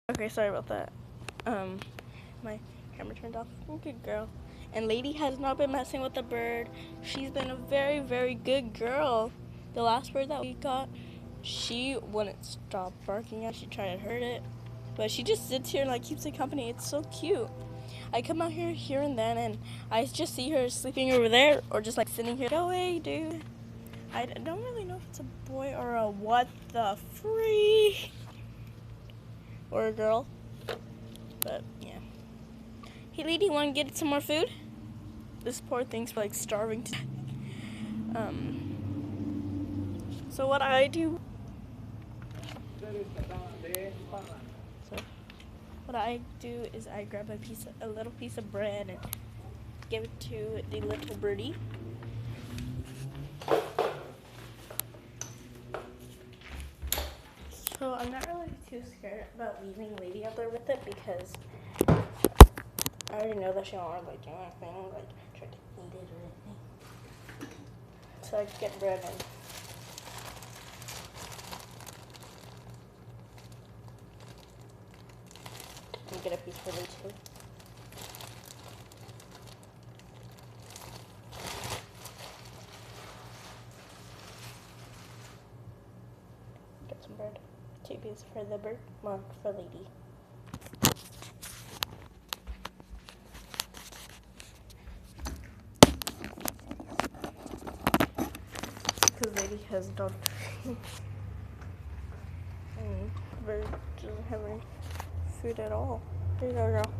Okay, sorry about that. My camera turned off. Good girl. And Lady has not been messing with the bird. She's been a very, very good girl. The last bird that we got, she wouldn't stop barking at it. She tried to hurt it. But she just sits here and like keeps it company. It's so cute. I come out here and then and I just see her sleeping over there or just like sitting here. Go away, dude. I don't really know if it's a boy or a what the freak. Or a girl. But yeah. Hey lady, wanna get some more food? This poor thing's like starving to so what I do is I grab a little piece of bread and give it to the little birdie. So I'm not really too scared about leaving Lady out there with it because I already know that she won't like do anything, like try to eat it or anything. So I get bread and get a piece for Lady too. Get some bread. 2 pieces for the bird, 1 for Lady. Because Lady has dog and bird doesn't have any food at all. There you go, girl.